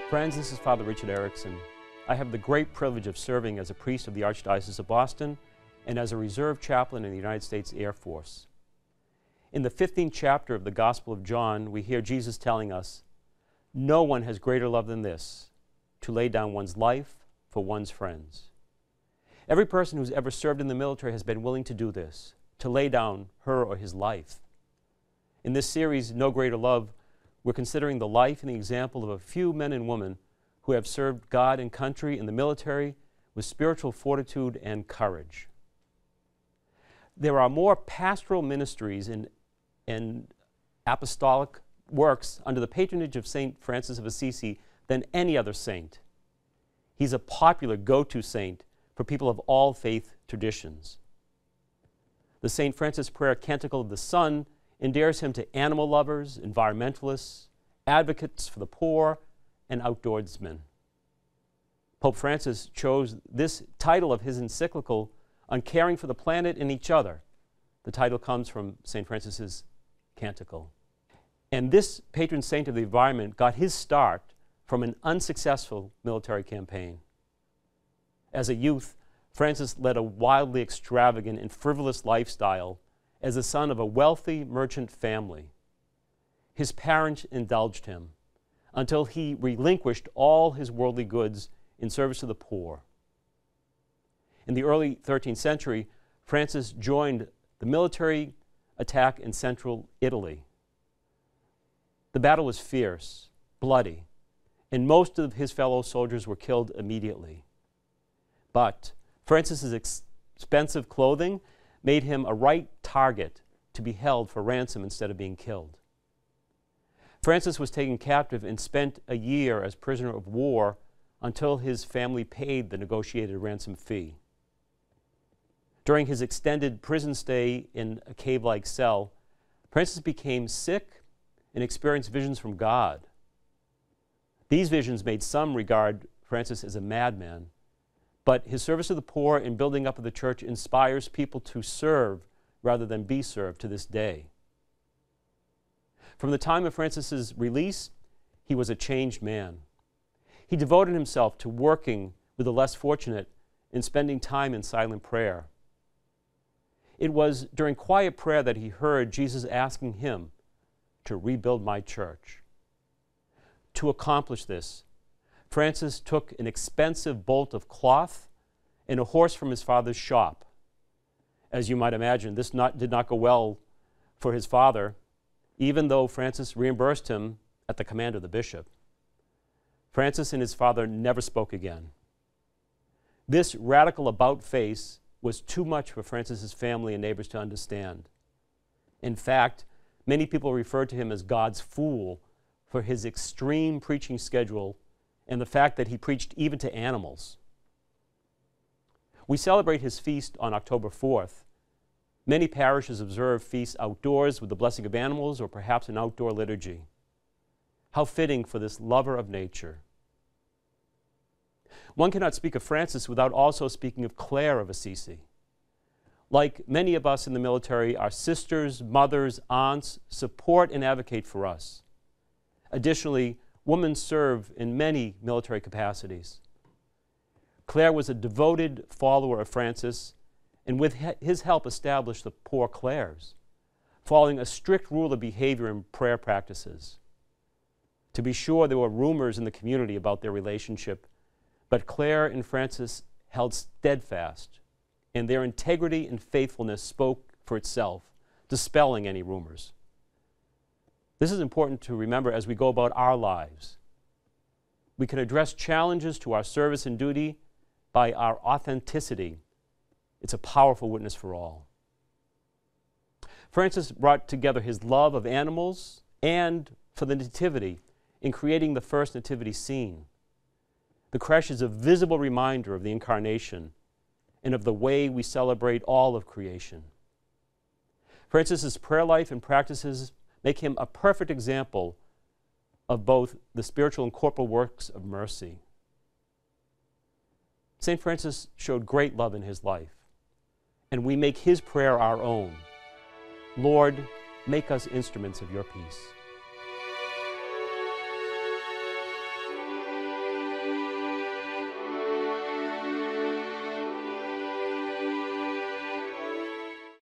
Friends, this is Father Richard Erikson. I have the great privilege of serving as a priest of the Archdiocese of Boston and as a reserve chaplain in the United States Air Force. In the 15th chapter of the Gospel of John, we hear Jesus telling us, "No one has greater love than this, to lay down one's life for one's friends." Every person who's ever served in the military has been willing to do this, to lay down her or his life. In this series, No Greater Love, we're considering the life and the example of a few men and women who have served God and country in the military with spiritual fortitude and courage. There are more pastoral ministries and apostolic works under the patronage of Saint Francis of Assisi than any other saint. He's a popular go-to saint for people of all faith traditions. The Saint Francis Prayer Canticle of the Sun endears him to animal lovers, environmentalists, advocates for the poor, and outdoorsmen. Pope Francis chose this title of his encyclical on caring for the planet and each other. The title comes from St. Francis's Canticle. And this patron saint of the environment got his start from an unsuccessful military campaign. As a youth, Francis led a wildly extravagant and frivolous lifestyle as the son of a wealthy merchant family. His parents indulged him until he relinquished all his worldly goods in service to the poor. In the early 13th century, Francis joined the military attack in central Italy. The battle was fierce, bloody, and most of his fellow soldiers were killed immediately. But Francis's expensive clothing made him a right target to be held for ransom instead of being killed. Francis was taken captive and spent a year as prisoner of war until his family paid the negotiated ransom fee. During his extended prison stay in a cave-like cell, Francis became sick and experienced visions from God. These visions made some regard Francis as a madman, but his service to the poor and building up of the church inspires people to serve rather than be served to this day. From the time of Francis's release, he was a changed man. He devoted himself to working with the less fortunate and spending time in silent prayer. It was during quiet prayer that he heard Jesus asking him to rebuild my church. To accomplish this, Francis took an expensive bolt of cloth and a horse from his father's shop. As you might imagine, this did not go well for his father, even though Francis reimbursed him at the command of the bishop. Francis and his father never spoke again. This radical about-face was too much for Francis's family and neighbors to understand. In fact, many people referred to him as God's fool for his extreme preaching schedule and the fact that he preached even to animals. We celebrate his feast on October 4th. Many parishes observe feasts outdoors with the blessing of animals or perhaps an outdoor liturgy. How fitting for this lover of nature. One cannot speak of Francis without also speaking of Clare of Assisi. Like many of us in the military, our sisters, mothers, aunts support and advocate for us. Additionally, women serve in many military capacities. Clare was a devoted follower of Francis and with his help established the Poor Clares, following a strict rule of behavior and prayer practices. To be sure, there were rumors in the community about their relationship, but Clare and Francis held steadfast, and their integrity and faithfulness spoke for itself, dispelling any rumors. This is important to remember as we go about our lives. We can address challenges to our service and duty by our authenticity. It's a powerful witness for all. Francis brought together his love of animals and for the Nativity in creating the first Nativity scene. The creche is a visible reminder of the Incarnation and of the way we celebrate all of creation. Francis's prayer life and practices make him a perfect example of both the spiritual and corporal works of mercy. St. Francis showed great love in his life, and we make his prayer our own. Lord, make us instruments of your peace.